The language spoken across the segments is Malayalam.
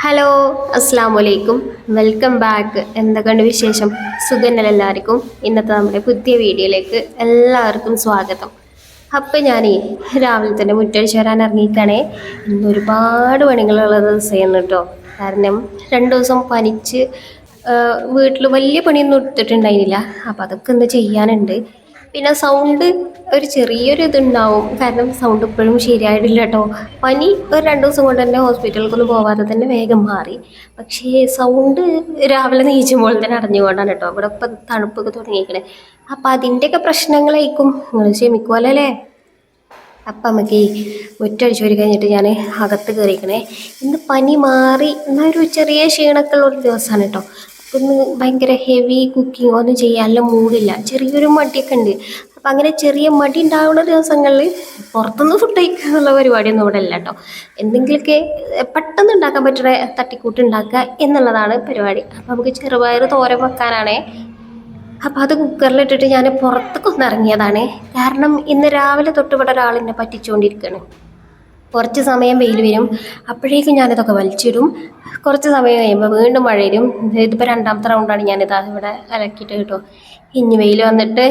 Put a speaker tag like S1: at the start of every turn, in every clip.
S1: ഹലോ, അസ്സാം വലൈക്കും. Welcome back. എന്തൊക്കെയുണ്ട് വിശേഷം? സുഖന്നല്ല എല്ലാവർക്കും. ഇന്നത്തെ നമ്മുടെ പുതിയ വീഡിയോയിലേക്ക് എല്ലാവർക്കും സ്വാഗതം. അപ്പം ഞാനേ രാവിലെ തന്നെ മുറ്റടിച്ച് വരാൻ ഇറങ്ങിയിട്ടാണേ. ഇന്ന് ഒരുപാട് പണികളുള്ള ദിവസമായിരുന്നു കേട്ടോ. കാരണം 2 ദിവസം പനിച്ച് വീട്ടിൽ വലിയ പണിയൊന്നും എടുത്തിട്ടുണ്ടായിരുന്നില്ല. അപ്പം അതൊക്കെ ഒന്ന് ചെയ്യാനുണ്ട്. പിന്നെ സൗണ്ട് ഒരു ചെറിയൊരു ഇതുണ്ടാവും. കാരണം സൗണ്ട് ഇപ്പോഴും ശരിയായിട്ടില്ല കേട്ടോ. പനി ഒരു 2 ദിവസം കൊണ്ട് തന്നെ ഹോസ്പിറ്റലിലേക്കൊന്നും പോവാതെ തന്നെ വേഗം മാറി. പക്ഷേ സൗണ്ട് രാവിലെ നീച്ചുമ്പോൾ തന്നെ അടഞ്ഞുകൊണ്ടാണ് കേട്ടോ. ഇവിടെ ഇപ്പം തണുപ്പൊക്കെ തുടങ്ങിയിരിക്കണേ. അപ്പം അതിൻ്റെയൊക്കെ പ്രശ്നങ്ങളായിരിക്കും. നിങ്ങൾ ക്ഷമിക്കുമല്ലോ അല്ലേ? അപ്പം നമുക്ക് മുറ്റടിച്ച് വരി കഴിഞ്ഞിട്ട് ഞാൻ അകത്ത് കയറിയിരിക്കണേ. ഇന്ന് പനി മാറി എന്നാൽ ഒരു ചെറിയ ക്ഷീണമൊക്കെ ഉള്ള ഒരു ദിവസമാണ് കേട്ടോ. അപ്പം ഇന്ന് ഭയങ്കര ഹെവി കുക്കിംഗ് ഒന്നും ചെയ്യാനുള്ള മൂഡില്ല. ചെറിയൊരു മടിയൊക്കെ ഉണ്ട്. അപ്പം അങ്ങനെ ചെറിയ മടി ഉണ്ടാവുന്ന ദിവസങ്ങളിൽ പുറത്തുനിന്ന് ഫുഡ് കഴിക്കുക എന്നുള്ള പരിപാടിയൊന്നും ഇവിടെ ഇല്ല കേട്ടോ. എന്തെങ്കിലുമൊക്കെ പെട്ടെന്ന് ഉണ്ടാക്കാൻ പറ്റുന്ന തട്ടിക്കൂട്ട് ഉണ്ടാക്കുക എന്നുള്ളതാണ് പരിപാടി. അപ്പം നമുക്ക് ചെറുപയർ തോരൻ വെക്കാനാണേ. അപ്പം അത് കുക്കറിലിട്ടിട്ട് ഞാൻ പുറത്തേക്കൊന്ന് ഇറങ്ങിയതാണ്. കാരണം ഇന്ന് രാവിലെ തൊട്ട് ഇവിടെ ഒരാളെന്നെ പറ്റിച്ചുകൊണ്ടിരിക്കുകയാണ്. കുറച്ച് സമയം വെയിൽ വരും, അപ്പോഴേക്കും ഞാനിതൊക്കെ വലിച്ചിടും. കുറച്ച് സമയം കഴിയുമ്പോൾ വീണ്ടും മഴ വരും. ഇതിപ്പോൾ രണ്ടാമത്തെ റൗണ്ടാണ് ഞാനിതാ ഇവിടെ അലക്കിയിട്ട് കേട്ടോ. ഇനി വെയിൽ വന്നിട്ട്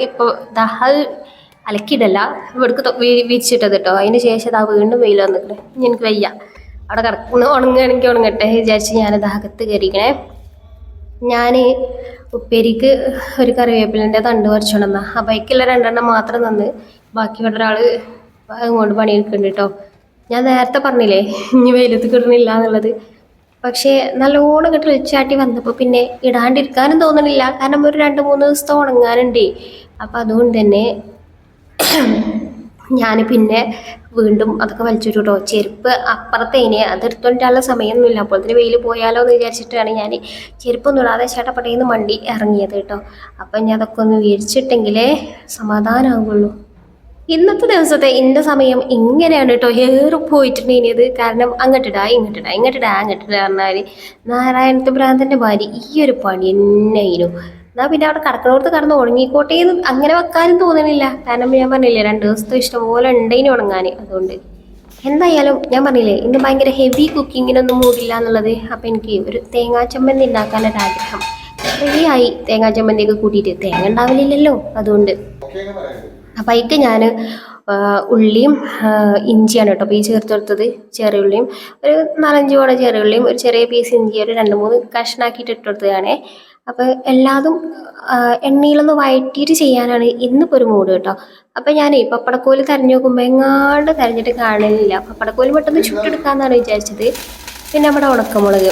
S1: ഇപ്പോൾ ഇതാ അത് അലക്കിയിടല്ല, ഇവിടേക്ക് വിരിച്ചിട്ടത് കേട്ടോ. അതിന് ശേഷം ഇതാ വീണ്ടും വെയിൽ വന്നിട്ട് ഇനി എനിക്ക് വയ്യ, അവിടെ കിടക്കുന്നു, ഉണങ്ങുകയാണെങ്കിൽ ഉണങ്ങട്ടെ വിചാരിച്ച് ഞാനിത് അകത്ത് കയറിക്കണേ. ഞാൻ ഉപ്പേരിക്ക് ഒരു കറിവേപ്പിലിൻ്റെ തണ്ട് പറിച്ചുകൊണ്ടെന്നാ ആ ബൈക്കുള്ള 2 എണ്ണം മാത്രം തന്ന് ബാക്കി ഇവിടെ ഒരാൾ അങ്ങോട്ട് പണിയെടുക്കുന്നുണ്ട് കേട്ടോ. ഞാൻ നേരത്തെ പറഞ്ഞില്ലേ ഇനി വെയിലത്ത് കിടണില്ല എന്നുള്ളത്. പക്ഷേ നല്ലോണം ഇങ്ങോട്ട് വെച്ചാട്ടി വന്നപ്പോൾ പിന്നെ ഇടാണ്ടിരിക്കാനും തോന്നണില്ല. കാരണം ഒരു 2-3 ദിവസത്തെ ഉണങ്ങാനുണ്ടേ. അപ്പം അതുകൊണ്ട് തന്നെ ഞാൻ പിന്നെ വീണ്ടും അതൊക്കെ വലിച്ചിട്ടു കേട്ടോ. ചെരുപ്പ് അപ്പുറത്തേനെ അതെടുത്തോണ്ടിട്ടുള്ള സമയമൊന്നുമില്ല. അപ്പോൾ തന്നെ വെയിൽ പോയാലോ എന്ന് വിചാരിച്ചിട്ടാണ് ഞാൻ ചെരുപ്പൊന്നും ഇടാതെ ചേട്ടപ്പട്ടേന്ന് മണ്ടി ഇറങ്ങിയത് കേട്ടോ. അപ്പം ഞാൻ അതൊക്കെ ഒന്ന് വിരിച്ചിട്ടെങ്കിലേ സമാധാനമാകുള്ളൂ. ഇന്നത്തെ ദിവസത്തെ എൻ്റെ സമയം ഇങ്ങനെയാണ് കേട്ടോ. ഏറി പോയിട്ടുണ്ടെങ്കിൽ കാരണം അങ്ങോട്ടിടാ ഇങ്ങോട്ടിടാ ഇങ്ങോട്ടിടാ അങ്ങോട്ടിടാ പറഞ്ഞാൽ നാരായണത്തെ ഭ്രാന്തൻ്റെ ഭാര്യ ഈ ഒരു പണി തന്നെയായിരുന്നു. എന്നാൽ പിന്നെ അവിടെ കിടക്കണോടത്ത് കിടന്ന് ഉണങ്ങിക്കോട്ടെ എന്ന് അങ്ങനെ വെക്കാനും തോന്നണില്ല. കാരണം ഞാൻ പറഞ്ഞില്ലേ 2 ദിവസത്തെ ഇഷ്ടംപോലെ ഉണ്ടേനി ഉണങ്ങാൻ. അതുകൊണ്ട് എന്തായാലും ഞാൻ പറഞ്ഞില്ലേ ഇന്ന് ഭയങ്കര ഹെവി കുക്കിങ്ങിനൊന്നും മൂടില്ല എന്നുള്ളത്. അപ്പം എനിക്ക് ഒരു തേങ്ങാ ചമ്മന്തി ഉണ്ടാക്കാനൊരാഗ്രഹം. കുറേ ആയി തേങ്ങാ ചമ്മന്തിയൊക്കെ കൂട്ടിയിട്ട്, തേങ്ങ ഉണ്ടാവില്ലല്ലോ അതുകൊണ്ട്. അപ്പം അതിക്ക് ഞാൻ ഉള്ളിയും ഇഞ്ചിയാണ് കേട്ടോ അപ്പോൾ ഈ ചേർത്ത് കൊടുത്തത്. ചെറിയ ഉള്ളിയും ഒരു 4-5 പോണ ചെറിയ ഉള്ളിയും ഒരു ചെറിയ പീസ് ഇഞ്ചി ഒരു 2-3 കഷ്ണാക്കിയിട്ട് ഇട്ട് കൊടുത്തതാണേ. അപ്പോൾ എല്ലാതും എണ്ണയിലൊന്ന് വഴറ്റിയിട്ട് ചെയ്യാനാണ് ഇന്നിപ്പോൾ ഒരു മൂഡ് കേട്ടോ. അപ്പം ഞാനേ പപ്പടക്കോല് തിരഞ്ഞു നോക്കുമ്പോൾ എങ്ങാണ്ട് തിരഞ്ഞിട്ട് കാണുന്നില്ല. പപ്പടക്കോല് പെട്ടെന്ന് ചുട്ടെടുക്കാമെന്നാണ് വിചാരിച്ചത്. പിന്നെ നമ്മുടെ ഉണക്കമുളക്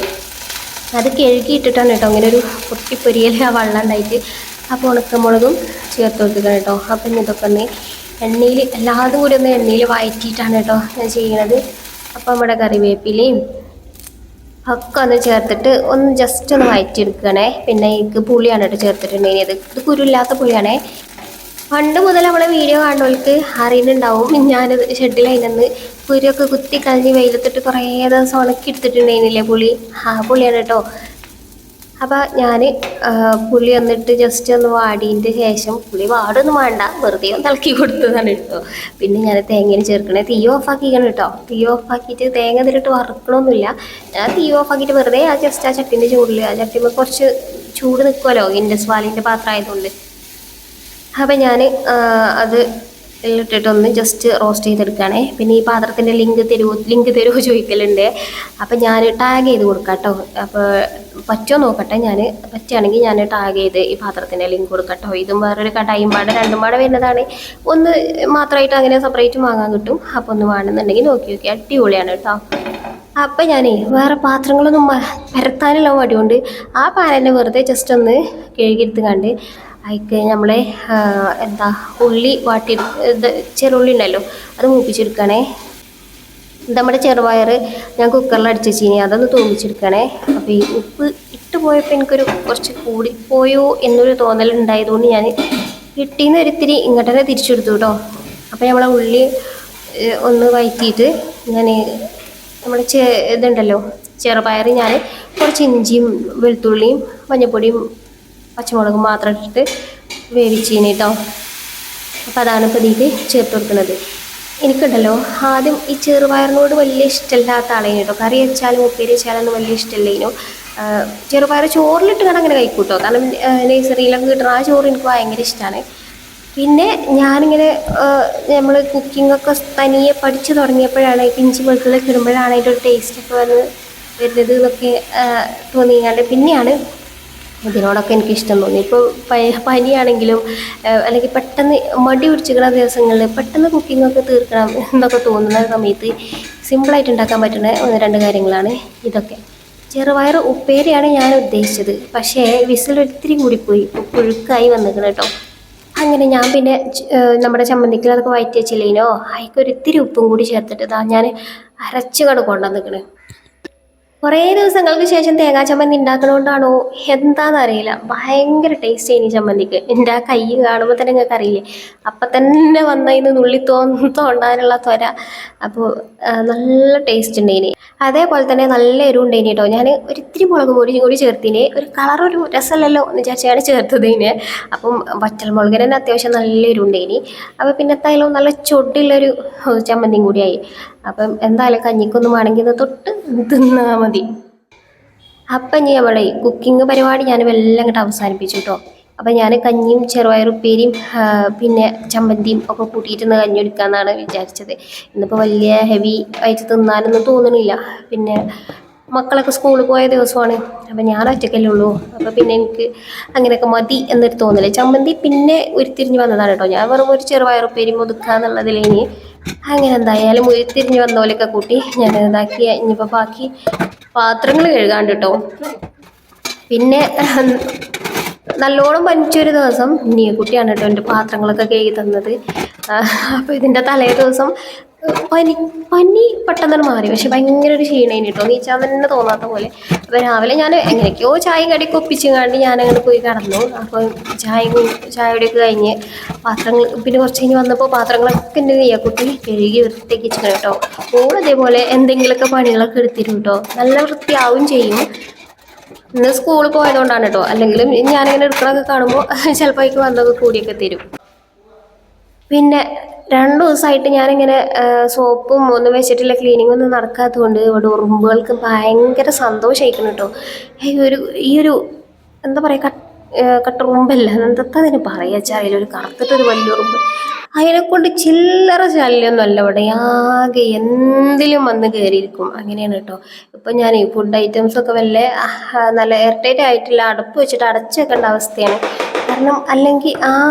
S1: അത് കഴുകിയിട്ടിട്ടാണ് കേട്ടോ അങ്ങനെ ഒരു പൊട്ടിപ്പൊരിയൽ ആ വെള്ളം ഉണ്ടായിട്ട്. അപ്പോൾ ഉണക്കമുളകും ചേർത്ത് കൊടുക്കണം കേട്ടോ. അപ്പം ഇതൊക്കെ ഒന്ന് എണ്ണയിൽ എല്ലാതും കൂടി ഒന്ന് എണ്ണയിൽ വഴറ്റിയിട്ടാണ് കേട്ടോ ഞാൻ ചെയ്യണത്. അപ്പം നമ്മുടെ കറിവേപ്പിലയും ഒക്കെ ഒന്ന് ചേർത്തിട്ട് ഒന്ന് ജസ്റ്റ് ഒന്ന് വഴറ്റിയെടുക്കണേ. പിന്നെ എനിക്ക് പുളിയാണ് കേട്ടോ ചേർത്തിട്ടുണ്ടെങ്കിൽ ഇത് കുരുല്ലാത്ത പുളിയാണേ. പണ്ട് മുതൽ നമ്മളെ വീഡിയോ കാണുന്നവർക്ക് അറിയുന്നുണ്ടാവും. ഞാനത് ഷെഡിൽ അതിനൊന്ന് കുരുവൊക്കെ കുത്തി കളഞ്ഞ് വെയിലത്തിട്ട് കുറേ ദിവസം ഉണക്കി എടുത്തിട്ടുണ്ടായിരുന്നില്ലേ പുളി, ആ പുളിയാണ് കേട്ടോ. അപ്പോൾ ഞാൻ പുളി വന്നിട്ട് ജസ്റ്റ് ഒന്ന് വാടിയതിൻ്റെ ശേഷം, പുളി വാടൊന്നും വേണ്ട വെറുതെ ഒന്ന് ഇളക്കി കൊടുത്തതാണ് കേട്ടോ. പിന്നെ ഞാൻ തേങ്ങയിൽ ചേർക്കണേ. തീ ഓഫാക്കിക്കണം കേട്ടോ. തീ ഓഫാക്കിയിട്ട് തേങ്ങ ഇതിലിട്ട് വറുക്കണമൊന്നുമില്ല. ഞാൻ തീ ഓഫാക്കിയിട്ട് വെറുതെ ആ ജസ്റ്റ് ആ ചട്ടീൻ്റെ ചൂടിൽ, ആ ചട്ടിമ്പോൾ കുറച്ച് ചൂട് നിൽക്കുമല്ലോ ഇൻഡസ് വാലിൻ്റെ പാത്രം ആയതുകൊണ്ട്. അപ്പം ഞാൻ അത് ഇട്ടിട്ടൊന്ന് ജസ്റ്റ് റോസ്റ്റ് ചെയ്തെടുക്കുകയാണേ. പിന്നെ ഈ പാത്രത്തിൻ്റെ ലിങ്ക് തരുമോ ചോദിക്കലുണ്ട്. അപ്പം ഞാൻ ടാഗ് ചെയ്ത് കൊടുക്കാം കേട്ടോ. അപ്പോൾ പറ്റുമോ നോക്കട്ടെ. ഞാൻ പറ്റുകയാണെങ്കിൽ ഞാൻ ടാഗ് ചെയ്ത് ഈ പാത്രത്തിൻ്റെ ലിങ്ക് കൊടുക്കാം കേട്ടോ. ഇതും വേറൊരു കടായും പാടെ 2 പാടെ വരുന്നതാണ്. ഒന്ന് മാത്രമായിട്ട് അങ്ങനെ സെപ്പറേറ്റ് വാങ്ങാൻ കിട്ടും. അപ്പോൾ ഒന്ന് വേണമെന്നുണ്ടെങ്കിൽ നോക്കി അടിപൊളിയാണ് കേട്ടോ. അപ്പം ഞാനേ വേറെ പാത്രങ്ങളൊന്നും പരത്താനുള്ള മടിയുണ്ട്. ആ പാനെന്നെ വെറുതെ ജസ്റ്റ് ഒന്ന് കഴുകിയെടുത്ത് കണ്ട് അതിക്ക് നമ്മളെ എന്താ ഉള്ളി വാട്ടി ചെറുള്ളി ഉണ്ടല്ലോ അത് മൂപ്പിച്ചെടുക്കണേ. നമ്മുടെ ചെറുപയർ ഞാൻ കുക്കറിൽ അടിച്ച് വെച്ചിനി, അതൊന്ന് തൂമിച്ചെടുക്കണേ. അപ്പോൾ ഈ ഉപ്പ് ഇട്ട് പോയപ്പോൾ എനിക്കൊരു കുറച്ച് കൂടിപ്പോയോ എന്നൊരു തോന്നലുണ്ടായതുകൊണ്ട് ഞാൻ കിട്ടിയെന്ന് ഒരിത്തിരി ഇങ്ങോട്ട് തന്നെ തിരിച്ചെടുത്തു കേട്ടോ. അപ്പോൾ നമ്മളെ ഉള്ളി ഒന്ന് വഴറ്റിയിട്ട് ഞാൻ നമ്മുടെ ഇതുണ്ടല്ലോ ചെറുപയർ ഞാൻ കുറച്ച് ഇഞ്ചിയും വെളുത്തുള്ളിയും മഞ്ഞൾപ്പൊടിയും പച്ചമുളകും മാത്രം ഇട്ടിട്ട് വേവിച്ചീന് കേട്ടോ. അപ്പോൾ അതാണ് ഇപ്പോൾ ഇതിലേക്ക് ചേർത്ത് കൊടുക്കുന്നത്. എനിക്കുണ്ടല്ലോ ആദ്യം ഈ ചെറുപയറിനോട് വലിയ ഇഷ്ടമില്ലാത്ത ആളേനു കേട്ടോ. കറി വെച്ചാലും ഉപ്പേരി വെച്ചാലൊന്നും വലിയ ഇഷ്ടമില്ലേനു. ചെറുപയർ ചോറിലിട്ട് കണ്ട് അങ്ങനെ കഴിക്കും കേട്ടോ. കാരണം നഴ്സറിയിലൊക്കെ കിട്ടുന്ന ആ ചോറ് എനിക്ക് ഭയങ്കര ഇഷ്ടമാണ്. പിന്നെ ഞാനിങ്ങനെ നമ്മൾ കുക്കിങ്ങൊക്കെ തനിയെ പഠിച്ചു തുടങ്ങിയപ്പോഴാണ് ഇഞ്ചി വെളുത്തുള്ളിയൊക്കെ ഇടുമ്പോഴാണ് അതിൻ്റെ ഒരു ടേസ്റ്റൊക്കെ വരുന്നത് എന്നൊക്കെ തോന്നിയാണ്ട് പിന്നെയാണ് ഇതിനോടൊക്കെ എനിക്ക് ഇഷ്ടം തോന്നി. ഇപ്പോൾ പനിയാണെങ്കിലും അല്ലെങ്കിൽ പെട്ടെന്ന് മടി പിടിച്ചിരിക്കുന്ന ദിവസങ്ങളിൽ പെട്ടെന്ന് കുക്കിങ്ങൊക്കെ തീർക്കണം എന്നൊക്കെ തോന്നുന്ന സമയത്ത് സിമ്പിളായിട്ട് ഉണ്ടാക്കാൻ പറ്റുന്ന ഒന്ന് രണ്ട് കാര്യങ്ങളാണ് ഇതൊക്കെ. ചെറുപയർ ഉപ്പേരിയാണ് ഞാൻ ഉദ്ദേശിച്ചത്, പക്ഷേ വിസിൽ ഒത്തിരി കൂടിപ്പോയി, പുഴുക്കായി വന്നിരിക്കണം കേട്ടോ. അങ്ങനെ ഞാൻ പിന്നെ നമ്മുടെ ചമ്മന്തിക്ക് അതൊക്കെ വഴറ്റി വെച്ചില്ലേനോ, അതിലേക്ക് ഒരിത്തിരി ഉപ്പും കൂടി ചേർത്തിട്ട് ഇതാ ഞാൻ അരച്ച് കണ്ട് കൊണ്ടുവന്നിക്കണ്. കുറേ ദിവസങ്ങൾക്ക് ശേഷം തേങ്ങാ ചമ്മന്തി ഉണ്ടാക്കണോണ്ടാണോ എന്താണെന്നറിയില്ല, ഭയങ്കര ടേസ്റ്റ് ആയിന് ചമ്മന്തിക്ക്. എൻ്റെ ആ കൈ കാണുമ്പോൾ തന്നെ നിങ്ങൾക്ക് അറിയില്ലേ, അപ്പം തന്നെ വന്നതിന് നുള്ളി തോണ്ടാനുള്ള ത്വര. അപ്പോൾ നല്ല ടേസ്റ്റ് ഉണ്ടായിന്. അതേപോലെ തന്നെ നല്ല എരിവുണ്ടായിന് കേട്ടോ. ഞാൻ ഒരിത്തിരി മുളക് പൊടി കൂടി ചേർത്തിന്, ഒരു കളറൊരു രസമല്ലല്ലോ എന്ന് വിചാരിച്ചാണ് ചേർത്തതിന്. അപ്പം വറ്റൽമുളകിന് തന്നെ അത്യാവശ്യം നല്ല എരിവുണ്ടായിന്. അപ്പോൾ പിന്നെ എന്തായാലും നല്ല ചൊടിയുള്ളൊരു ചമ്മന്തിയും കൂടിയായി. അപ്പം എന്തായാലും കഞ്ഞിക്കൊന്നും വേണമെങ്കിൽ ഇത് തൊട്ട് തിന്നാൽ മതി. അപ്പം ഇനി നമ്മളെ കുക്കിംഗ് പരിപാടി ഞാൻ എല്ലാം അങ്ങോട്ട് അവസാനിപ്പിച്ചു കേട്ടോ. അപ്പം ഞാൻ കഞ്ഞിയും ചെറുപയറുപ്പേരിയും പിന്നെ ചമ്മന്തിയും ഒക്കെ കൂട്ടിയിട്ടൊന്ന് കഞ്ഞി കുടിക്കാമെന്നാണ് വിചാരിച്ചത്. ഇന്നിപ്പോൾ വലിയ ഹെവി ആയിട്ട് തിന്നാനൊന്നും തോന്നണില്ല. പിന്നെ മക്കളൊക്കെ സ്കൂളിൽ പോയ ദിവസമാണ്, അപ്പം ഞാൻ ഒറ്റയ്ക്കല്ലേ ഉള്ളൂ. അപ്പോൾ പിന്നെ എനിക്ക് അങ്ങനെയൊക്കെ മതി എന്നൊരു തോന്നല്. ചമ്മന്തി പിന്നെ ഉരുത്തിരിഞ്ഞ് വന്നതാണ് കേട്ടോ. ഞാൻ വെറും ഒരു ചെറുപയറുപ്പേരിയും ഒതുക്കുക എന്നുള്ളതിലേനി. അങ്ങനെ എന്തായാലും ഉരുത്തിരിഞ്ഞ് വന്ന പോലെയൊക്കെ കൂട്ടി ഞാൻ ഇതാക്കി. ഇനിയിപ്പോൾ ബാക്കി പാത്രങ്ങൾ കഴുകാണ്ട് കേട്ടോ. പിന്നെ നല്ലോണം പനിച്ചൊരു ദിവസം കുട്ടിയാണ് കേട്ടോ എൻ്റെ പാത്രങ്ങളൊക്കെ കഴുകി തന്നത്. അപ്പോൾ ഇതിൻ്റെ തലേ ദിവസം പനി പെട്ടെന്ന് മാറി, പക്ഷെ ഭയങ്കര ഒരു ക്ഷീണേനി കേട്ടോ, നീച്ചാൻ തന്നെ തോന്നാത്ത പോലെ. അപ്പോൾ രാവിലെ ഞാൻ എങ്ങനെയൊക്കെയോ ചായയും കടിയൊക്കെ ഒപ്പിച്ചുകാണ്ട് ഞാനങ്ങോട്ട് പോയി കിടന്നു. അപ്പോൾ ചായയുടെയൊക്കെ കഴിഞ്ഞ് പാത്രങ്ങൾ പിന്നെ കുറച്ച് കഴിഞ്ഞ് വന്നപ്പോൾ പാത്രങ്ങളൊക്കെ എൻ്റെ നെയ്യാക്കുട്ടി കഴുകി വൃത്തിയാക്കി വെച്ചിട്ട് കേട്ടോ. ഓൾ അതേപോലെ എന്തെങ്കിലുമൊക്കെ പണികളൊക്കെ എടുത്തിരും കേട്ടോ, നല്ല വൃത്തിയാവും ചെയ്യും. ഇന്ന് സ്കൂളിൽ പോയതുകൊണ്ടാണ് കേട്ടോ, അല്ലെങ്കിലും ഞാനിങ്ങനെ എടുക്കണമൊക്കെ കാണുമ്പോൾ ചിലപ്പോൾ അതിലേക്ക് വന്നൊക്കെ കൂടിയൊക്കെ തരും. പിന്നെ 2 ദിവസമായിട്ട് ഞാനിങ്ങനെ സോപ്പും ഒന്നും വെച്ചിട്ടില്ല, ക്ലീനിങ് ഒന്നും നടക്കാത്തതുകൊണ്ട് ഇവിടെ ഉറുമ്പുകൾക്ക് ഭയങ്കര സന്തോഷമായിരിക്കണം കേട്ടോ. ഈ ഒരു എന്താ പറയുക, കട്ടുറുമ്പല്ല, എന്തൊക്കെ അതിന് പറയുക വെച്ചാൽ അതിലൊരു കറുത്തിട്ടൊരു വലിയ ഉറുമ്പ്, അതിനെക്കൊണ്ട് ചില്ലറ ശല്യമൊന്നും അല്ല ഇവിടെ, ആകെ എന്തിലും വന്ന് കയറിയിരിക്കും. അങ്ങനെയാണ് കേട്ടോ. ഇപ്പം ഞാൻ ഈ ഫുഡ് ഐറ്റംസൊക്കെ നല്ല എയർ ടൈറ്റ് ആയിട്ടില്ല, അടപ്പ് വെച്ചിട്ട് അടച്ചു വെക്കേണ്ട അവസ്ഥയാണ്. കാരണം അല്ലെങ്കിൽ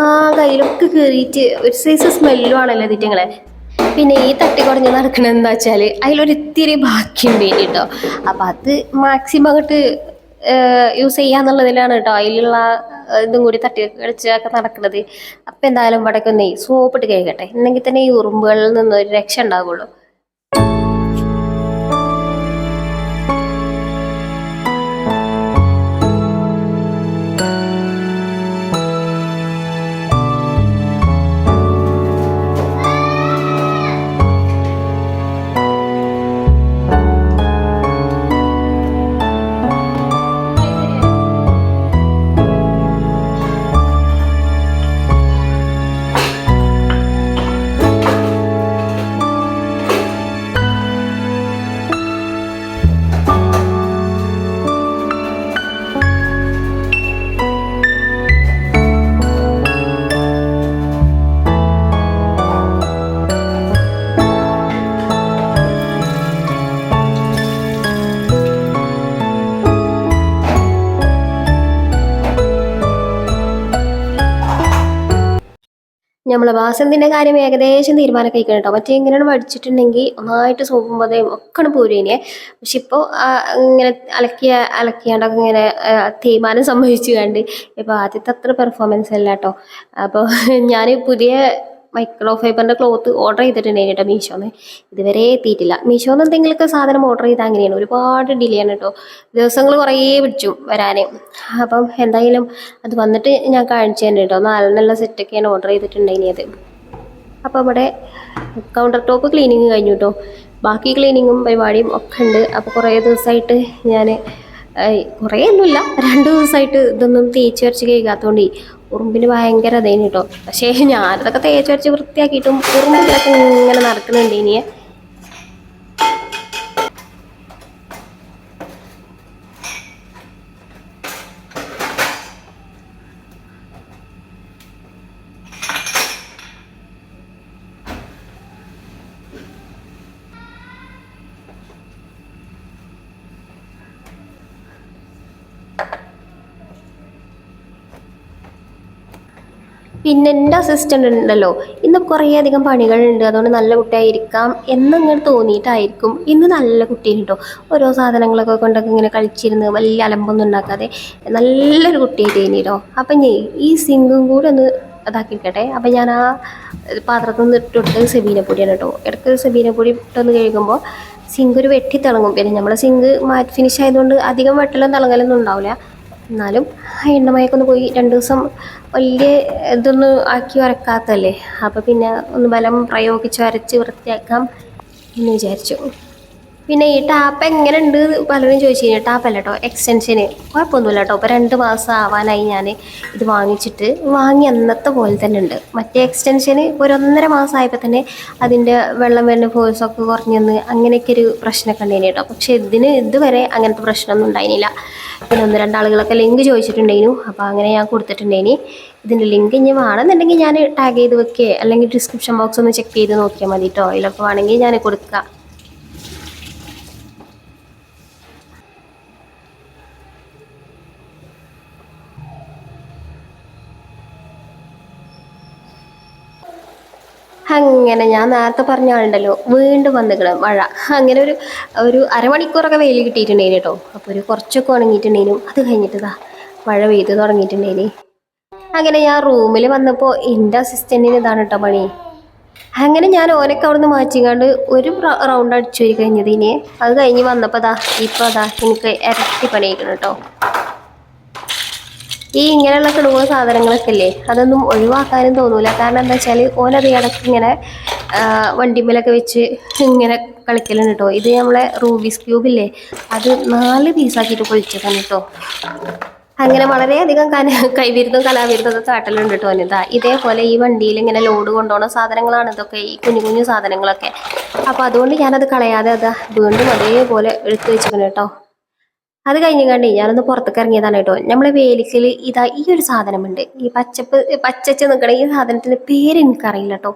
S1: കയ്യിലൊക്കെ കയറിയിട്ട് ഒരു സൈസ് സ്മെല്ലും ആണല്ലോ ഇതിറ്റങ്ങളെ. പിന്നെ ഈ തട്ടി കുറഞ്ഞ് നടക്കണത് എന്താ വെച്ചാൽ അതിലൊരിത്തിരി ബാക്കിയുണ്ട് കേട്ടോ. അപ്പം അത് മാക്സിമം അങ്ങോട്ട് യൂസ് ചെയ്യാന്നുള്ളതിലാണ് കേട്ടോ അതിലുള്ള ഇതും കൂടി തട്ടി കളിച്ചൊക്കെ നടക്കുന്നത്. അപ്പം എന്തായാലും ഇവിടേക്കൊന്നേ സോപ്പിട്ട് കഴിക്കട്ടെ, എന്നെങ്കിൽ തന്നെ ഈ ഉറുമ്പുകളിൽ നിന്ന് ഒരു രക്ഷ ഉണ്ടാവുള്ളൂ. നമ്മളെ വാസന്തിൻ്റെ കാര്യം ഏകദേശം തീരുമാനം കഴിക്കണം കേട്ടോ. മറ്റേ ഇങ്ങനെയാണ് പഠിച്ചിട്ടുണ്ടെങ്കിൽ ഒന്നായിട്ട് സോപ്പും പതയും ഒക്കെ പോരേനെ. പക്ഷെ ഇപ്പോൾ ഇങ്ങനെ അലക്കിയാണ്ടൊക്കെ ഇങ്ങനെ തീരുമാനം സംഭവിച്ചു കണ്ട് ഇപ്പോൾ ആദ്യത്തെ അത്ര പെർഫോമൻസ് അല്ല കേട്ടോ. അപ്പോൾ ഞാൻ പുതിയ മൈക്രോ ഫൈബറിൻ്റെ ക്ലോത്ത് ഓർഡർ ചെയ്തിട്ടുണ്ടായിരുന്നു കേട്ടോ മീഷോന്ന്. ഇതുവരെ എത്തിയിട്ടില്ല. മീഷോന്ന് എന്തെങ്കിലുമൊക്കെ സാധനം ഓർഡർ ചെയ്താൽ അങ്ങനെയാണ്, ഒരുപാട് ഡിലേ ആണ് കേട്ടോ, ദിവസങ്ങൾ കുറേ പിടിച്ചു വരാൻ. അപ്പം എന്തായാലും അത് വന്നിട്ട് ഞാൻ കാണിച്ചു തന്നെ കേട്ടോ. 4 സെറ്റൊക്കെയാണ് ഓർഡർ ചെയ്തിട്ടുണ്ടായിരുന്നത്. അപ്പോൾ ഇവിടെ കൗണ്ടർ ടോപ്പ് ക്ലീനിങ് കഴിഞ്ഞു കേട്ടോ. ബാക്കി ക്ലീനിങ്ങും പരിപാടിയും ഒക്കെ ഉണ്ട്. അപ്പോൾ കുറേ ദിവസമായിട്ട് ഞാൻ കുറേ ഒന്നുമില്ല, 2 ദിവസമായിട്ട് ഇതൊന്നും തേച്ച് വരച്ച് കഴുകാത്തോണ്ടേ ഉറുമ്പിന് ഭയങ്കര അതേന് കേട്ടോ. പക്ഷേ ഞാനതൊക്കെ തേച്ച് വരച്ച് വൃത്തിയാക്കിയിട്ടും ഉറുമ്പിലൊക്കെ ഇങ്ങനെ നടക്കുന്നുണ്ട് ഇനിയെ. പിന്നെ എൻ്റെ അസിസ്റ്റൻ്റ് ഉണ്ടല്ലോ, ഇന്ന് കുറേ അധികം പണികളുണ്ട്, അതുകൊണ്ട് നല്ല കുട്ടിയായിരിക്കാം എന്നങ്ങനെ തോന്നിയിട്ടായിരിക്കും ഇന്ന് നല്ല കുട്ടീനെ കേട്ടോ. ഓരോ സാധനങ്ങളൊക്കെ കൊണ്ടൊക്കെ ഇങ്ങനെ കളിച്ചിരുന്ന് വലിയ അലമ്പൊന്നും ഉണ്ടാക്കാതെ നല്ലൊരു കുട്ടിയായിട്ട് കഴിഞ്ഞിട്ടോ. അപ്പം ഞാൻ ഈ സിങ്കും കൂടെ ഒന്ന് ഇതാക്കിയിട്ടെ. അപ്പം ഞാൻ ആ പാത്രത്തിൽ നിന്ന് ഇട്ടിട്ട് സെബീന പൊടിയാണ് കേട്ടോ. ഇടയ്ക്ക് സെബീന പൊടി ഇട്ടൊന്ന് കഴുകുമ്പോൾ സിങ്ക് ഒരു വെട്ടി തിളങ്ങും. പിന്നെ നമ്മളെ സിങ്ക് മാറ്റ് ഫിനിഷ് ആയതുകൊണ്ട് അധികം വെട്ടലും തിളങ്ങലൊന്നും ഉണ്ടാവില്ല. എന്നാലും എണ്ണമയൊക്കെ ഒന്ന് പോയി 2 ദിവസം വലിയ ഇതൊന്നും ആക്കി വരക്കാത്തല്ലേ, അപ്പോൾ പിന്നെ ഒന്ന് ബലം പ്രയോഗിച്ച് വരച്ച് വൃത്തിയാക്കാം എന്ന് വിചാരിച്ചു. പിന്നെ ഈ ടാപ്പ് എങ്ങനെ ഉണ്ട് പലരും ചോദിച്ചു കഴിഞ്ഞാൽ, ടാപ്പല്ല കേട്ടോ, എക്സ്റ്റൻഷന് കുഴപ്പമൊന്നുമില്ല കേട്ടോ. ഇപ്പോൾ 2 മാസം ആവാനായി ഞാൻ ഇത് വാങ്ങിച്ചിട്ട്. വാങ്ങി അന്നത്തെ പോലെ തന്നെ ഉണ്ട്. മറ്റേ എക്സ്റ്റൻഷന് ഒരു 1.5 മാസം ആയപ്പോൾ തന്നെ അതിൻ്റെ വെള്ളം വരുന്ന ഫോഴ്സൊക്കെ കുറഞ്ഞെന്ന് അങ്ങനെയൊക്കെ ഒരു പ്രശ്നമൊക്കെ ഉണ്ടായിന് കേട്ടോ. പക്ഷേ ഇതുവരെ അങ്ങനത്തെ പ്രശ്നമൊന്നും ഉണ്ടായിരുന്നില്ല. പിന്നെ 1-2 ആളുകളൊക്കെ ലിങ്ക് ചോദിച്ചിട്ടുണ്ടായിരുന്നു, അപ്പോൾ അങ്ങനെ ഞാൻ കൊടുത്തിട്ടുണ്ടായിന്. ഇതിൻ്റെ ലിങ്ക് ഇനി വേണമെന്നുണ്ടെങ്കിൽ ഞാൻ ടാഗ് ചെയ്ത് വെക്കുക, അല്ലെങ്കിൽ ഡിസ്ക്രിപ്ഷൻ ബോക്സ് ഒന്ന് ചെക്ക് ചെയ്ത് നോക്കിയാൽ മതി കേട്ടോ. അതിലൊക്കെ വേണമെങ്കിൽ ഞാൻ കൊടുക്കാം. അങ്ങനെ ഞാൻ നേരത്തെ പറഞ്ഞ ആളുണ്ടല്ലോ, വീണ്ടും വന്നിക്കണം മഴ. അങ്ങനെ ഒരു അരമണിക്കൂറൊക്കെ വെയിൽ കിട്ടിയിട്ടുണ്ടായിന് കേട്ടോ. അപ്പോൾ ഒരു കുറച്ചൊക്കെ ഉണങ്ങിയിട്ടുണ്ടായിരുന്നു. അത് കഴിഞ്ഞിട്ട് മഴ പെയ്ത് തുടങ്ങിയിട്ടുണ്ടായിന്. അങ്ങനെ ഞാൻ റൂമിൽ വന്നപ്പോൾ എൻ്റെ അസിസ്റ്റൻറ്റിന് ഇതാണ് കേട്ടോ പണി. അങ്ങനെ ഞാൻ ഓനൊക്കെ അവിടെ നിന്ന് മാറ്റിങ്ങാണ്ട് ഒരു റൗണ്ട് അടിച്ചു പോയി കഴിഞ്ഞത്. ഇനി അത് കഴിഞ്ഞ് വന്നപ്പോൾ ഇപ്പോൾ എനിക്ക് ഇരട്ടി പണിയിക്കണം കേട്ടോ. ഈ ഇങ്ങനെയുള്ള കിണുന്ന സാധനങ്ങളൊക്കെ ഇല്ലേ, അതൊന്നും ഒഴിവാക്കാനും തോന്നൂല. കാരണം എന്താ വെച്ചാൽ ഓനത് ഇടയ്ക്ക് ഇങ്ങനെ വണ്ടിമ്മലൊക്കെ വെച്ച് ഇങ്ങനെ കളിക്കലുണ്ട് കേട്ടോ. ഇത് നമ്മളെ റൂബിക്സ് ക്യൂബില്ലേ, അത് 4 പീസാക്കിയിട്ട് പൊളിച്ചതാണ് കേട്ടോ. അങ്ങനെ വളരെയധികം കൈവിരുദ്ധം കലാവിരുദ്ധമൊക്കെ കാട്ടലുണ്ട് കേട്ടോ ഓനിതാ. ഇതേപോലെ ഈ വണ്ടിയിൽ ഇങ്ങനെ ലോഡ് കൊണ്ടുപോകുന്ന സാധനങ്ങളാണ് ഇതൊക്കെ, ഈ കുഞ്ഞു കുഞ്ഞു സാധനങ്ങളൊക്കെ. അപ്പോൾ അതുകൊണ്ട് ഞാനത് കളയാതെ വീണ്ടും അതേപോലെ എടുത്ത് വെച്ചിരിക്കണം കേട്ടോ. അത് കഴിഞ്ഞാണ്ടേ ഞാനൊന്ന് പുറത്തേക്ക് ഇറങ്ങിയതാണ് കേട്ടോ. നമ്മളെ വേലിക്കൽ ഈ ഒരു സാധനമുണ്ട്, ഈ പച്ചച്ച് നിൽക്കണ ഈ സാധനത്തിൻ്റെ പേര് എനിക്കറിയില്ല കേട്ടോ.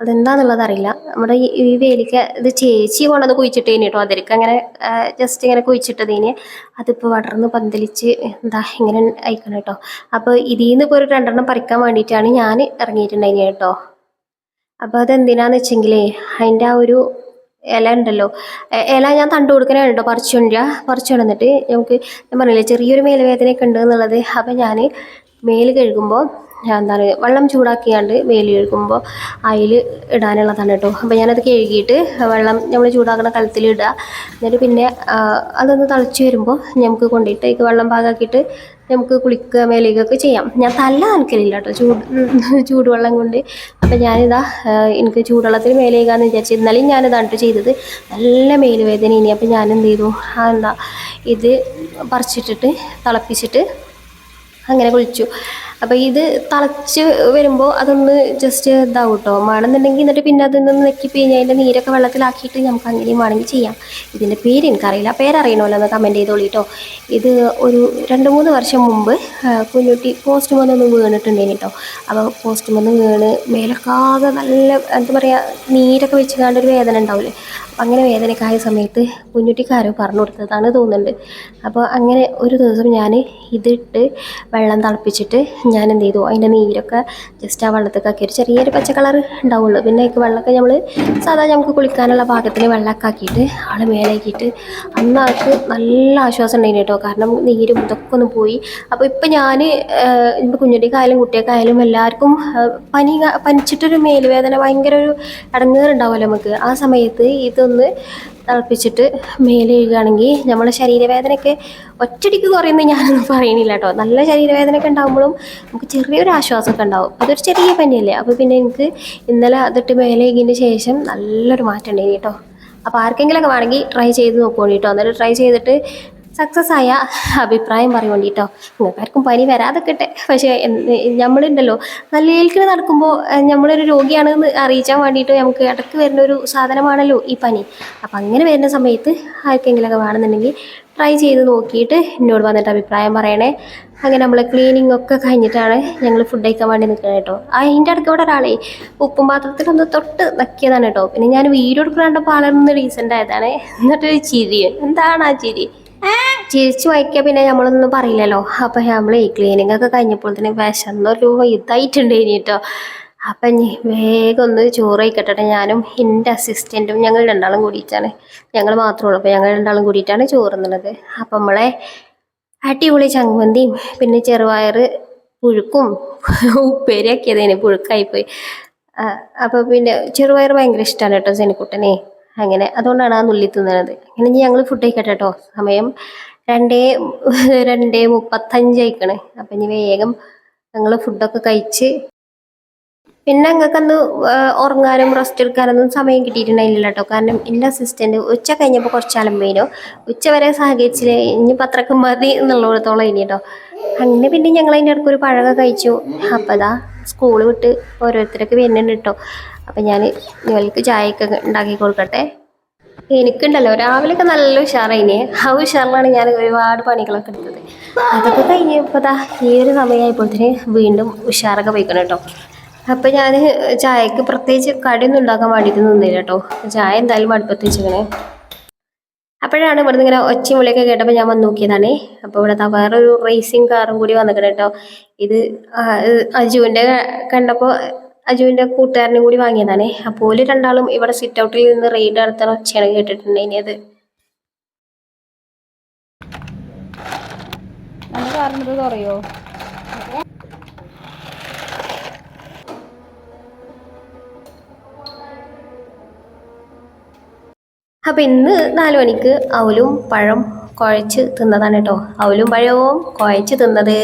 S1: അതെന്താന്നുള്ളത് അറിയില്ല. നമ്മുടെ ഈ വേലിക്ക ഇത് ചേച്ചി കൊണ്ടത് കുഴിച്ചിട്ടേന് കേട്ടോ. അതിലേക്ക് അങ്ങനെ ജസ്റ്റ് ഇങ്ങനെ കുഴിച്ചിട്ടതേന്. അതിപ്പോൾ വളർന്ന് പന്തലിച്ച് ഇങ്ങനെ അയക്കണം കേട്ടോ. അപ്പോൾ ഇതിൽ നിന്ന് ഇപ്പോൾ ഒരു 2 പറിക്കാൻ വേണ്ടിയിട്ടാണ് ഞാൻ ഇറങ്ങിയിട്ടുണ്ടായിന് കേട്ടോ. അപ്പോൾ അതെന്തിനാന്ന് വെച്ചെങ്കിലേ, അതിൻ്റെ ആ ഒരു ഇല ഉണ്ടല്ലോ, ഇല ഞാൻ തണ്ട് കൊടുക്കാനാണ് കേട്ടോ. പറിച്ചു കൊണ്ടിട്ട് നമുക്ക്, ഞാൻ പറഞ്ഞില്ലേ ചെറിയൊരു മേലുവേദനയൊക്കെ ഉണ്ട് എന്നുള്ളത്. അപ്പം ഞാൻ മേല് കഴുകുമ്പോൾ വെള്ളം ചൂടാക്കിയാണ്ട് മേല് കഴുകുമ്പോൾ അതിൽ ഇടാനുള്ളതാണ് കേട്ടോ. അപ്പോൾ ഞാനത് കഴുകിയിട്ട് വെള്ളം നമ്മൾ ചൂടാക്കുന്ന കലത്തിൽ ഇടുക. എന്നിട്ട് പിന്നെ അതൊന്ന് തിളച്ച് വരുമ്പോൾ നമുക്ക് കൊണ്ടിട്ട് വെള്ളം പാകാക്കിയിട്ട് നമുക്ക് കുളിക്കുക മേലേക്കൊക്കെ ചെയ്യാം. ഞാൻ തല നനക്കലില്ല കേട്ടോ ചൂടുവെള്ളം കൊണ്ട്. അപ്പം ഞാനിതാ എനിക്ക് ചൂടുവെള്ളത്തിൽ മേലേക്കാന്ന് വിചാരിച്ചു. ഇന്നലെയും ഞാനിതാണ് ചെയ്തത്. നല്ല മേലുവേദന ഇനി. അപ്പം ഞാൻ എന്ത് ചെയ്തു, ഇത് പറിച്ചിട്ടിട്ട് തിളപ്പിച്ചിട്ട് അങ്ങനെ കുളിച്ചു. അപ്പോൾ ഇത് തിളച്ച് വരുമ്പോൾ അതൊന്ന് ജസ്റ്റ് ഇതാവും കേട്ടോ. വേണമെന്നുണ്ടെങ്കിൽ എന്നിട്ട് പിന്നെ അതൊന്ന് നെക്കി പിഴിഞ്ഞ് അതിൻ്റെ നീരൊക്കെ വെള്ളത്തിലാക്കിയിട്ട് നമുക്ക് അങ്ങനെയും വേണമെങ്കിൽ ചെയ്യാം. ഇതിൻ്റെ പേര് എനിക്കറിയില്ല, പേരറിയണമല്ലോ ഒന്ന് കമൻറ്റ് ചെയ്തോളൂ കേട്ടോ. ഇത് ഒരു 2-3 വർഷം മുമ്പ് കുഞ്ഞുട്ടി പോസ്റ്റ് വന്നൊന്ന് വീണിട്ടുണ്ടേന് കേട്ടോ. അപ്പോൾ പോസ്റ്റ് വന്ന് വീണ് മേലൊക്കെ ആകെ നല്ല എന്താ പറയുക, നീരൊക്കെ വെച്ച് കണ്ടൊരു വേദന ഉണ്ടാവില്ലേ. അപ്പം അങ്ങനെ വേദനയൊക്കെ ആയ സമയത്ത് കുഞ്ഞുട്ടിക്കാരോ പറഞ്ഞു കൊടുത്തതാണ് തോന്നുന്നുണ്ട്. അപ്പോൾ അങ്ങനെ ഒരു ദിവസം ഞാൻ ഇതിട്ട് വെള്ളം തിളപ്പിച്ചിട്ട് ഞാൻ എന്ത് ചെയ്തു, അതിൻ്റെ നീരൊക്കെ ജസ്റ്റ് ആ വെള്ളത്തൊക്കെ ആക്കി ഒരു ചെറിയൊരു പച്ച കളർ ഉണ്ടാവുള്ളൂ. പിന്നെ വെള്ളമൊക്കെ നമ്മൾ സാധാ നമുക്ക് കുളിക്കാനുള്ള പാകത്തിന് വെള്ളമൊക്കെ ആക്കിയിട്ട് ആൾ മേലാക്കിയിട്ട് അന്ന് ആൾക്ക് നല്ല ആശ്വാസം ഉണ്ടായിരുന്നു കേട്ടോ. കാരണം നീരും ഇതൊക്കെ ഒന്ന് പോയി. അപ്പോൾ ഇപ്പം ഞാൻ ഇപ്പോൾ കുഞ്ഞുട്ടിക്കായാലും കുട്ടിയൊക്കെയായാലും എല്ലാവർക്കും പനിച്ചിട്ടൊരു മേലുവേദന ഭയങ്കര ഒരു ഇടങ്ങേറുണ്ടാവുമല്ലോ നമുക്ക്. ആ സമയത്ത് ഇതൊന്ന് തിളപ്പിച്ചിട്ട് മേലെ കഴുകുകയാണെങ്കിൽ നമ്മളെ ശരീരവേദനയൊക്കെ ഒറ്റയടിക്ക് കുറയുന്നത് ഞാനൊന്നും പറയണില്ല കേട്ടോ. നല്ല ശരീരവേദനയൊക്കെ ഉണ്ടാകുമ്പോഴും നമുക്ക് ചെറിയൊരു ആശ്വാസമൊക്കെ ഉണ്ടാവും. അതൊരു ചെറിയ പനിയല്ലേ. അപ്പോൾ പിന്നെ എനിക്ക് ഇന്നലെ അതിട്ട് മേലെ കഴുകിയതിന് ശേഷം നല്ലൊരു മാറ്റം ഉണ്ടായിന് കേട്ടോ. അപ്പോൾ ആർക്കെങ്കിലുമൊക്കെ വേണമെങ്കിൽ ട്രൈ ചെയ്ത് നോക്കുകയാണ് കേട്ടോ. എന്നിട്ട് ട്രൈ ചെയ്തിട്ട് സക്സസ് ആയ അഭിപ്രായം പറയുകൊണ്ട് കേട്ടോ. നിങ്ങൾക്കാർക്കും പനി വരാതെക്കട്ടെ. പക്ഷേ നമ്മളുണ്ടല്ലോ നല്ല ഏൽക്കിന് നടക്കുമ്പോൾ നമ്മളൊരു രോഗിയാണെന്ന് അറിയിച്ചാൻ വേണ്ടിയിട്ട് നമുക്ക് ഇടയ്ക്ക് വരുന്ന ഒരു സാധനമാണല്ലോ ഈ പനി. അപ്പം അങ്ങനെ വരുന്ന സമയത്ത് ആർക്കെങ്കിലുമൊക്കെ വേണമെന്നുണ്ടെങ്കിൽ ട്രൈ ചെയ്ത് നോക്കിയിട്ട് എന്നോട് വന്നിട്ട് അഭിപ്രായം പറയണേ. അങ്ങനെ നമ്മൾ ക്ലീനിങ് ഒക്കെ കഴിഞ്ഞിട്ടാണ് ഞങ്ങൾ ഫുഡ് കഴിക്കാൻ വേണ്ടി നിൽക്കുന്നത് കേട്ടോ. അതിൻ്റെ അടുത്ത് ഇവിടെ ഒരാളെ ഉപ്പും പാത്രത്തിലൊന്ന് തൊട്ട് നക്കിയതാണ് കേട്ടോ. പിന്നെ ഞാൻ വീഡിയോ എടുക്കാണ്ട് പാലൊന്ന് റീസെൻ്റ് ആയതാണ്. എന്നിട്ടൊരു ചിരി, എന്താണ് ആ ചിരി? ചിരിച്ചു വായിക്കുക പിന്നെ നമ്മളൊന്നും പറയില്ലല്ലോ. അപ്പം നമ്മൾ ഈ ക്ലീനിങ് ഒക്കെ കഴിഞ്ഞപ്പോൾ തന്നെ വിശന്നൊരു ഇതായിട്ടുണ്ട് ഇനി കേട്ടോ. അപ്പം ഇനി വേഗം ഒന്ന് ചോറ് കഴിക്കട്ടെ. ഞാനും എൻ്റെ അസിസ്റ്റൻറ്റും ഞങ്ങൾ രണ്ടാളും കൂടിയിട്ടാണ്, ഞങ്ങൾ മാത്രമേ ഉള്ളൂ. അപ്പം ഞങ്ങൾ രണ്ടാളും കൂടിയിട്ടാണ് ചോറുന്നുള്ളത്. അപ്പം നമ്മളെ അടിപൊളി ചമ്മന്തിയും പിന്നെ ചെറുപയർ പുഴുക്കും ഉപ്പേരിയാക്കിയതേനെ പുഴുക്കായിപ്പോയി. അപ്പോൾ പിന്നെ ചെറുപയർ ഭയങ്കര ഇഷ്ടമാണ് കേട്ടോ സെനിക്കുട്ടനെ. അങ്ങനെ അതുകൊണ്ടാണ് ആ നുള്ളി തിന്നുന്നത്. അങ്ങനെ ഇനി ഞങ്ങൾ ഫുഡ് കഴിക്കട്ടെ കേട്ടോ. സമയം 2:35 ആയിക്കണ്. അപ്പം ഇനി വേഗം ഞങ്ങൾ ഫുഡൊക്കെ കഴിച്ച് പിന്നെ ഞങ്ങൾക്കന്ന് ഉറങ്ങാനും റെസ്റ്റ് എടുക്കാനൊന്നും സമയം കിട്ടിയിട്ടുണ്ടായില്ല കേട്ടോ. കാരണം എൻ്റെ അസിസ്റ്റൻറ്റ് ഉച്ച കഴിഞ്ഞപ്പോൾ കുറച്ച് അലമ്പേനു. ഉച്ച വരെ സഹകരിച്ചില്ല, ഇനി പത്രക്ക് മതി എന്നുള്ളിടത്തോളം ഇനി കേട്ടോ. അങ്ങനെ പിന്നെ ഞങ്ങൾ അതിൻ്റെ ഇടയ്ക്ക് ഒരു പഴമൊക്കെ കഴിച്ചു. അപ്പം അതാ സ്കൂൾ വിട്ട് ഓരോരുത്തരൊക്കെ വരുന്നുണ്ട് കേട്ടോ. അപ്പം ഞാൻ ഇവൾക്ക് ചായയൊക്കെ ഉണ്ടാക്കി കൊടുക്കട്ടെ. എനിക്കുണ്ടല്ലോ രാവിലെയൊക്കെ നല്ല ഉഷാറായിനെ. ആ ഉഷാറിലാണ് ഞാൻ ഒരുപാട് പണികളൊക്കെ എടുത്തത്. അതൊക്കെ കഴിഞ്ഞപ്പോൾ ദാ ഈ ഒരു സമയമായപ്പോഴത്തേന് വീണ്ടും ഉഷാറൊക്കെ പോയിക്കണം കേട്ടോ. അപ്പം ഞാൻ ചായക്ക് പ്രത്യേകിച്ച് കടിയൊന്നും ഉണ്ടാക്കാൻ വേണ്ടിയിട്ട് നിന്നില്ല കേട്ടോ. ചായ എന്തായാലും അടുപ്പത്ത് വെച്ചിങ്ങനെ. അപ്പോഴാണ് ഇവിടുന്ന് ഇങ്ങനെ ഒച്ചയും വിളിയൊക്കെ കേട്ടപ്പോൾ ഞാൻ വന്ന് നോക്കിയതാണേ. അപ്പോൾ ഇവിടെ വേറൊരു റേസിങ് കാറും കൂടി വന്നിക്കണം കേട്ടോ. ഇത് അജുവിൻ്റെ കണ്ടപ്പോൾ അജുവിൻ്റെ കൂട്ടുകാരനും കൂടി വാങ്ങിയതാണേ. അപ്പോൾ ഓല് രണ്ടാളും ഇവിടെ സിറ്റ് ഔട്ടിൽ നിന്ന് റെയ്ഡ് നടത്തുന്ന ഒച്ചയാണ് കേട്ടിട്ടുണ്ട്. ഇനി അത് പറയോ? അപ്പം ഇന്ന് 4 മണിക്ക് അവലും പഴം കുഴച്ച് തിന്നതാണ് കേട്ടോ. അവലും പഴവും കുഴച്ച് തിന്നത്.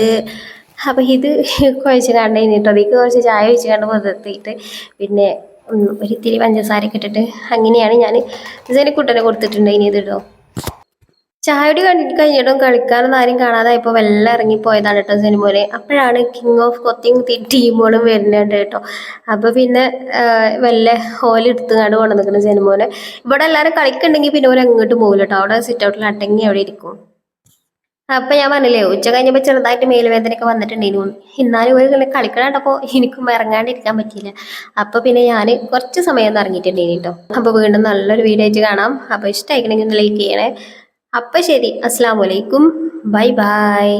S1: അപ്പം ഇത് കുഴച്ച് കണ്ടു കഴിഞ്ഞിട്ടോ അതിക്ക് കുറച്ച് ചായ ഒഴിച്ച് കണ്ട് പുറത്തെത്തിയിട്ട് പിന്നെ ഒരിത്തിരി പഞ്ചസാരയൊക്കെ ഇട്ടിട്ട് അങ്ങനെയാണ് ഞാൻ സെനിക്കുട്ടനെ കൊടുത്തിട്ടുണ്ട്. ഇനി ഇത് കേട്ടോ. ചായയുടെ കഴിഞ്ഞിട്ടും കളിക്കാനൊന്നും ആരും കാണാതായപ്പോൾ വെള്ളം ഇറങ്ങിപ്പോയതാണ് കേട്ടോ സെനിമോനെ. അപ്പോഴാണ് കിങ് ഓഫ് കൊത്തിങ് ടീമുകളും വരുന്നുണ്ട് കേട്ടോ. അപ്പോൾ പിന്നെ വല്ല ഹോലെടുത്ത് കണ്ട് കൊണ്ടു നിൽക്കുന്ന സെനിമോനെ. ഇവിടെ എല്ലാവരും കളിക്കുന്നുണ്ടെങ്കിൽ പിന്നെ ഓര് അങ്ങോട്ട് പോകില്ല കേട്ടോ. അവിടെ സിറ്റ് ഔട്ടിൽ അടങ്ങി അവിടെ ഇരിക്കും. അപ്പം ഞാൻ പറഞ്ഞില്ലേ ഉച്ച കഴിഞ്ഞപ്പോൾ ചെറുതായിട്ട് മേലുവേദനയൊക്കെ വന്നിട്ടുണ്ടായിരുന്നു. എന്നാലും ഒരു കളിക്കണപ്പോൾ എനിക്കും ഇറങ്ങാണ്ടിരിക്കാൻ പറ്റിയില്ല. അപ്പോൾ പിന്നെ ഞാൻ കുറച്ച് സമയം ഒന്ന് ഇറങ്ങിയിട്ടുണ്ടായിരുന്നു കേട്ടോ. അപ്പോൾ വീണ്ടും നല്ലൊരു വീഡിയോ ആയിട്ട് കാണാം. അപ്പോൾ ഇഷ്ടമായിക്കണമെങ്കിൽ ഒന്ന് ലൈക്ക് ചെയ്യണേ. അപ്പം ശരി, അസ്സലാമു അലൈക്കും, ബൈ ബൈ.